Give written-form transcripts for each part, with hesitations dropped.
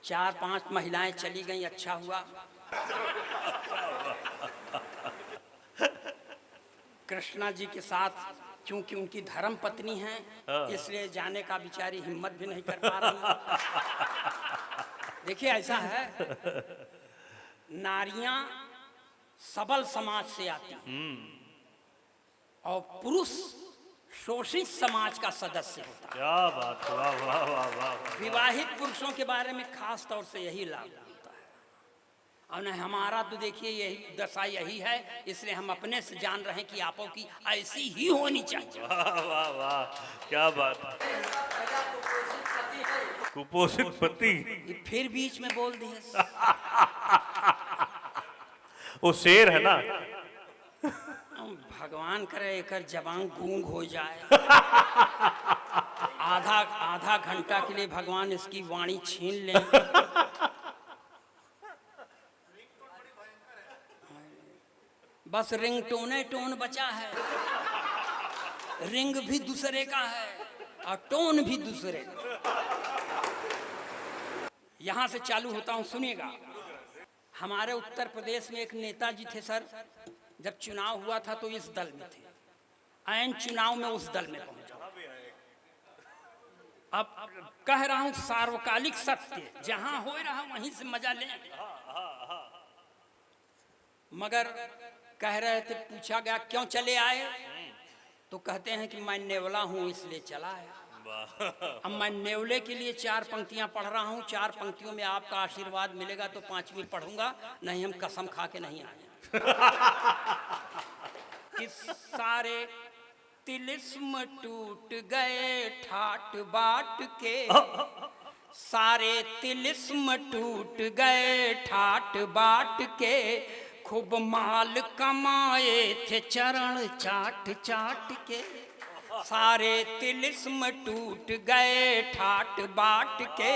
4-5 महिलाएं चली गई, अच्छा हुआ। कृष्णा जी के साथ क्योंकि उनकी धर्म पत्नी हैं, इसलिए जाने का बेचारी हिम्मत भी नहीं कर पा रही। देखिए ऐसा है, नारियां सबल समाज से आती हैं और पुरुष शोषित समाज का सदस्य होता है। क्या बात, वाह वाह वाह वाह। विवाहित पुरुषों के बारे में खास तौर से यही लाभ होता है। और नहीं, हमारा तो देखिए यही दशा यही है, इसलिए हम अपने से जान रहे हैं कि आपों की ऐसी ही होनी चाहिए। वाह वाह वाह, क्या बात। कुपोषित पति, ये फिर बीच में बोल दिए। वो शेर है ना। भगवान करे एकर जबान गूंग हो जाए। आधा घंटा के लिए भगवान इसकी वाणी छीन लें। बस रिंग टोन बचा है, रिंग भी दूसरे का है और टोन भी दूसरे। यहां से चालू होता हूं, सुनिएगा। हमारे उत्तर प्रदेश में एक नेताजी थे सर, जब चुनाव हुआ था तो इस दल में थे, ऐन चुनाव में उस दल में पहुंचा। अब कह रहा हूं सार्वकालिक सत्य, जहां हो रहा वहीं से मजा लें। मगर कह रहे थे, पूछा गया क्यों चले आए, तो कहते हैं कि मैं नेवला हूं इसलिए चला आया। अब मैं नेवले के लिए 4 पंक्तियां पढ़ रहा हूं, 4 पंक्तियों में आपका आशीर्वाद मिलेगा तो 5वीं पढ़ूंगा, नहीं हम कसम खा के नहीं आए। कि सारे तिलिस्म टूट गए ठाट बाट के, सारे तिलिस्म टूट गए ठाट बाट के, खूब माल कमाए थे चरण चाट चाट के। सारे तिलिस्म टूट गए ठाट बाट के,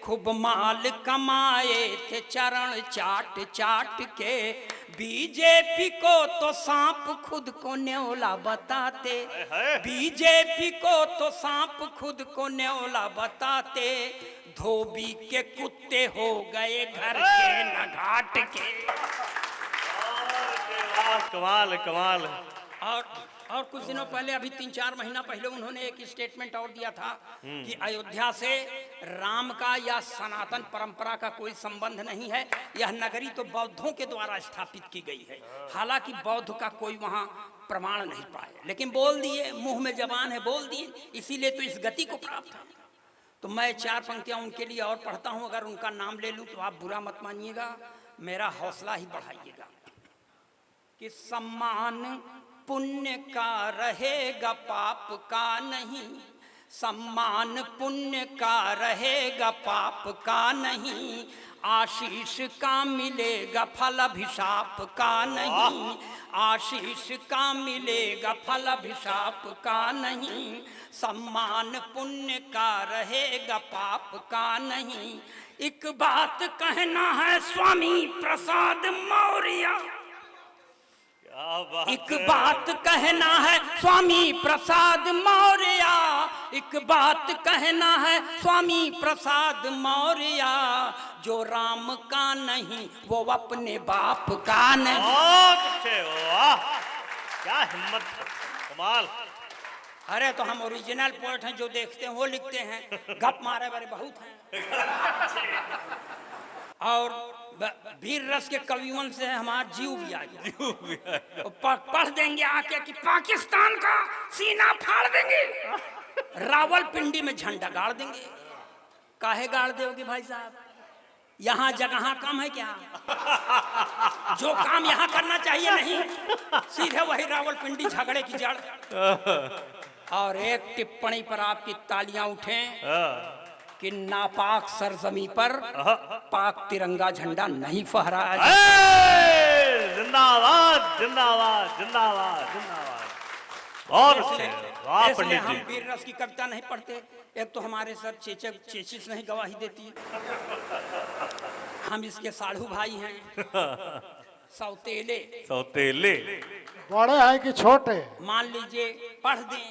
खूब माल कमाए थे चरण चाट चाट के। बीजेपी को तो सांप खुद को न्योला बताते, बीजेपी को तो सांप खुद को न्योला बताते, धोबी के कुत्ते हो गए घर के न घाट के। कमाल कमाल। और कुछ दिनों पहले, अभी 3-4 महीना पहले उन्होंने एक स्टेटमेंट और दिया था कि अयोध्या से राम का या सनातन परंपरा का कोई संबंध नहीं है, यह नगरी तो बौद्धों के द्वारा स्थापित की गई है। हालांकि बौद्ध का कोई वहां प्रमाण नहीं पाए, लेकिन बोल दिए, मुंह में जबान है, बोल दिए, इसीलिए तो इस गति को प्राप्त है। तो मैं 4 पंक्तियां उनके लिए और पढ़ता हूं, अगर उनका नाम ले लूं तो आप बुरा मत मानिएगा, मेरा हौसला ही बढ़ाइएगा। कि सम्मान पुण्य का रहेगा पाप का नहीं, सम्मान पुण्य का रहेगा पाप का नहीं, आशीष का मिलेगा फल अभिशाप का नहीं, आशीष का मिलेगा फल अभिशाप का नहीं, सम्मान पुण्य का रहेगा पाप का नहीं। एक बात कहना है स्वामी प्रसाद मौर्य, एक बात कहना है स्वामी प्रसाद मौर्य, एक बात कहना है स्वामी प्रसाद मौर्य, जो राम का नहीं वो अपने बाप का नहीं। वाह, क्या हिम्मत, कमाल। अरे तो हम ओरिजिनल पोएट हैं, जो देखते हैं वो लिखते हैं, गप मारे वाले बहुत हैं। और वीर रस के कवियों से हमारा जीव भी आ गया। पढ़ देंगे आके कि पाकिस्तान का सीना फाड़ देंगे, रावलपिंडी में झंडा गाड़ देंगे। काहे गाड़ दोगे भाई साहब, यहाँ जगह कम है क्या? जो काम यहाँ करना चाहिए नहीं, सीधे वही रावलपिंडी झगड़े की जड़। और एक टिप्पणी पर आपकी तालियां उठें कि नापाक सरजमी पर पाक तिरंगा झंडा नहीं फहराया। जिंदाबाद जिंदाबाद जिंदाबाद जिंदाबाद। बहुत अच्छे, वाह पंडित जी। हम वीर रस की कविता नहीं पढ़ते, एक तो हमारे सर चेचिस नहीं गवाही देती, हम इसके साढ़ू भाई हैं, सौतेले। सौतेले बड़े हैं कि छोटे? मान लीजिए पढ़ दें,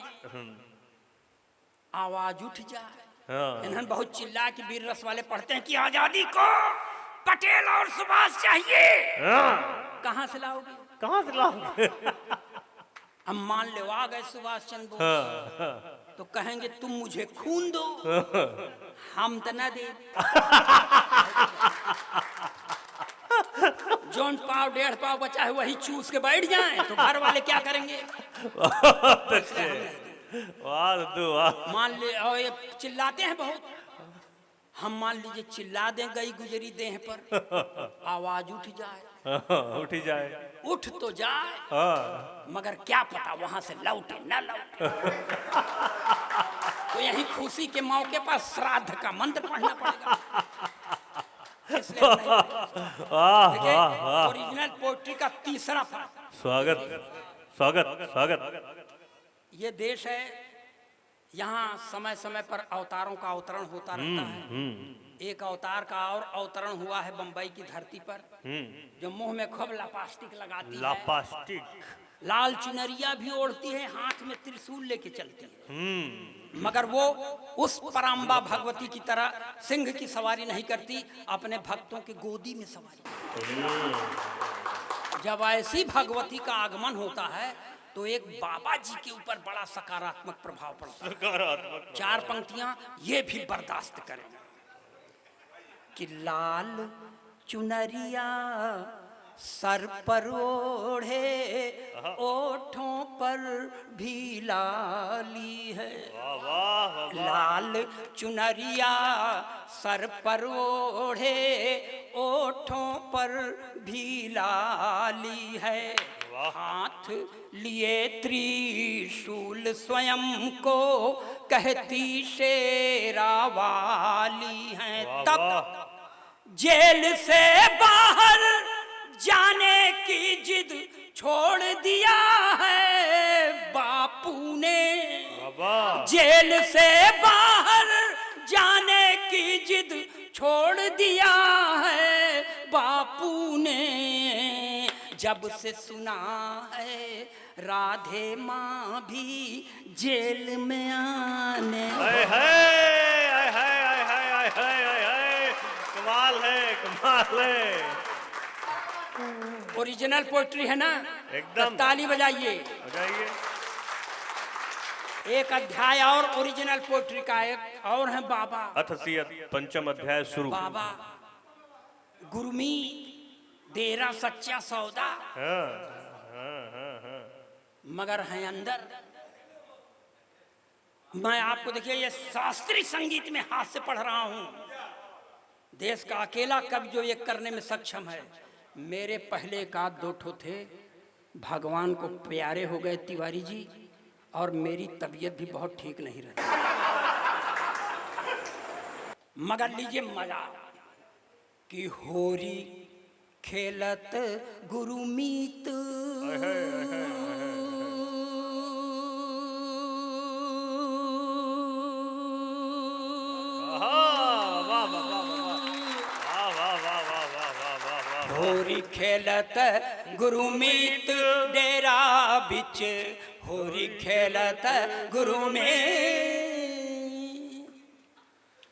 आवाज उठ जाए, हाँ। इन्होंने बहुत चिल्ला कि वीर रस वाले पढ़ते हैं कि आजादी को पटेल और सुभाष चाहिए। हाँ। कहां से लाओगे? कहाँ से लाओगे? हम मान लो आ गए सुभाष चंद्र बोस, हाँ। तो कहेंगे तुम मुझे खून दो, हम तो न दे। जोन पाव 1.5 पाव बचा है वही चूस के बैठ जाए तो घर वाले क्या करेंगे? वाह दद्दू वाह। मान ले, और ये चिल्लाते हैं बहुत, हम मान लीजिए चिल्ला दें गई गुजरी देह पर, आवाज उठ जाए, उठ ही जाए। उठ तो जाए हाँ। मगर क्या पता वहां से लौटे न लौटे। तो यही खुशी के मौके पर श्राद्ध का मंत्र पढ़ना पड़ेगा। इसलिए हम नहीं- वाह देखिए, वाह वाह। ओरिजिनल पोएट्री का तीसरा पार्ट। स्वागत स्वागत स्वागत। ये देश है, यहाँ समय समय पर अवतारों का अवतरण होता रहता है। एक अवतार का और अवतरण हुआ है बंबई की धरती पर, जो मुंह में खूब लापास्टिक लगाती है, लापास्टिक। लाल चुनरिया भी ओढ़ती है, हाथ में त्रिशूल लेके चलती है, मगर वो उस पराम्बा भगवती की तरह सिंह की सवारी नहीं करती, अपने भक्तों की गोदी में सवारी। जब ऐसी भगवती का आगमन होता है तो एक बाबा जी के ऊपर बड़ा सकारात्मक प्रभाव पड़ता है। सकारात्मक। 4 पंक्तियां ये भी बर्दाश्त करें कि लाल चुनरिया सर पर ओढ़े, ओठों पर भी लाली है। वाह वाह वाह। लाल चुनरिया सर पर ओढ़े, ओठों पर भी लाली है। हाथ लिए त्रिशूल स्वयं को कहती शेरा वाली हैं। तब जेल से बाहर जाने की जिद छोड़ दिया है बापू ने। जेल से बाहर जाने की जिद छोड़ दिया है बापू ने। जब से सुना है राधे माँ भी जेल में आने। कमाल है कमाल है। ओरिजिनल पोएट्री है ना, एकदम। तो ताली बजाइए। बजाइए। एक अध्याय और ओरिजिनल पोएट्री का एक और है बाबा। अथसियत पंचम अध्याय शुरू। बाबा गुरमी तेरा सच्चा सौदा, मगर है अंदर। मैं आपको देखिए ये शास्त्रीय संगीत में हाथ से पढ़ रहा हूं। देश का अकेला कवि जो ये करने में सक्षम है। मेरे पहले एक आध दो ठो थे, भगवान को प्यारे हो गए तिवारी जी, और मेरी तबीयत भी बहुत ठीक नहीं रही। मगर लीजिए मजा कि होरी खेलत गुरुमीत, होरी खेलत गुरुमीत डेरा बिच, होरी खेलत गुरु में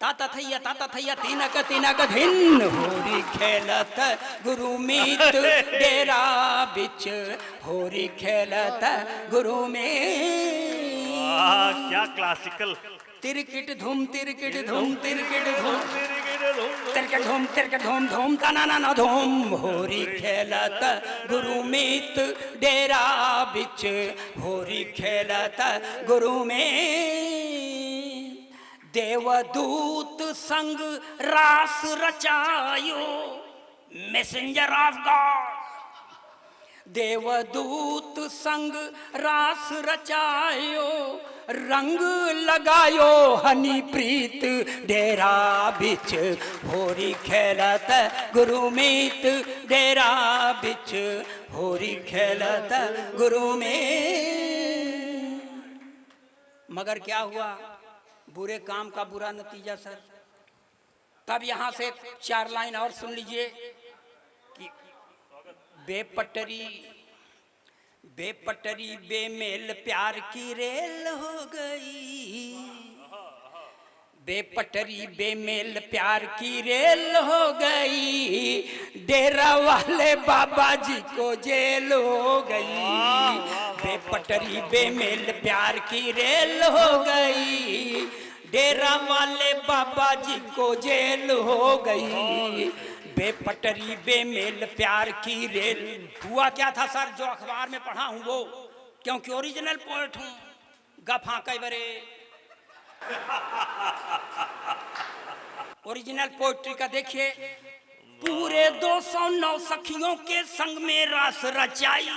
ताता थैया तिनक तिनक धिन। होरी खेलत गुरुमीत डेरा बिच, होरी खेलत गुरु में। क्या क्लासिकल। तिरकिट धूम तिरकिट धूम तिरकिट धूम तिरकिट धूम तिरकिट धूम धूम तना ना धूम। होरी खेलत गुरुमीत डेरा बिच, होरी खेलत गुरु में। देवदूत संग रास रचायो, मैसेंजर ऑफ गॉड। देवदूत संग रास रचायो, रंग लगायो हनी प्रीत डेरा बिच, होरी खेलत गुरुमीत डेरा बिच, होरी खेलत गुरु में। मगर क्या हुआ? बुरे काम का बुरा नतीजा सर। तब यहां से 4 लाइन और सुन लीजिए कि बेपटरी बेपटरी बेमेल प्यार की रेल हो गई, बेपटरी बेमेल प्यार की रेल हो गई, डेरा वाले बाबा जी को जेल हो गई। बेपटरी बेमेल प्यार की रेल हो गई, डेरा वाले बाबा जी को जेल हो गई। बेपटरी बेमेल प्यार की रेल। हुआ क्या था सर, जो अखबार में पढ़ा हूं वो, क्योंकि ओरिजिनल पोएट हूं, गफा कई बरे ओरिजिनल पोएट्री का देखिए। पूरे 209 सखियों के संग में रास रचाई,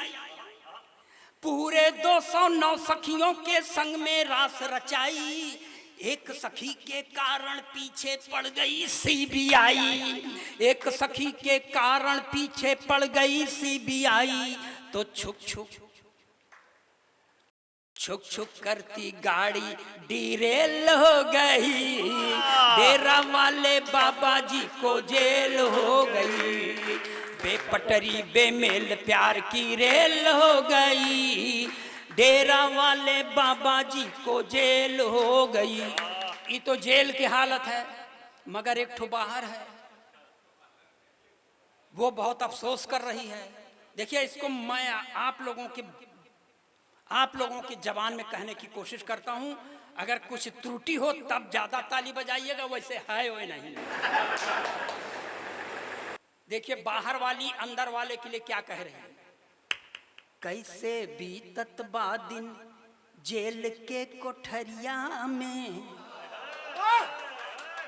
पूरे 209 सखियों के संग में रास रचाई। एक सखी के कारण पीछे पड़ गई सीबीआई, एक सखी के कारण पीछे पड़ गई सीबीआई। तो छुक छुक छुक छुक करती गाड़ी डीरेल हो गई, डेरा वाले बाबा जी को जेल हो गई। बेपटरी बेमेल प्यार की रेल हो गई, डेरा वाले बाबा जी को जेल हो गई। ये तो जेल की हालत है, मगर एक ठो बाहर है, वो बहुत अफसोस कर रही है। देखिए इसको मैं आप लोगों की जबान में कहने की कोशिश करता हूं। अगर कुछ त्रुटि हो तब ज्यादा ताली बजाइएगा, वैसे है वो नहीं। देखिए बाहर वाली अंदर वाले के लिए क्या कह रहे हैं। कैसे बीतत बा दिन जेल के कोठरिया में,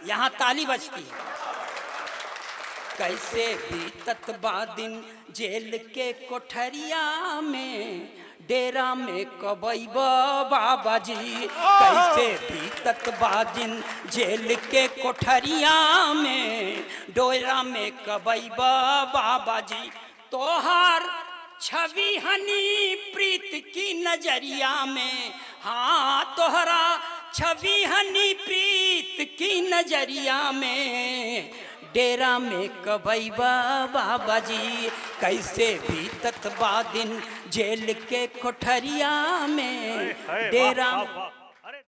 यहां ताली बजती है। कैसे बीतत बा दिन जेल के कोठरिया में, डेरा में कबई बाबा जी। कैसे बीतत बा दिन जेल के कोठरिया में, डेरा में कबई बाबा जी। तोहार छवि हनी प्रीत की नजरिया में, हाँ तोहरा छवि हनी प्रीत की नजरिया में, डेरा में कबई बाबा जी। कैसे बीतत बा दिन जेल के कोठरिया में, डेरा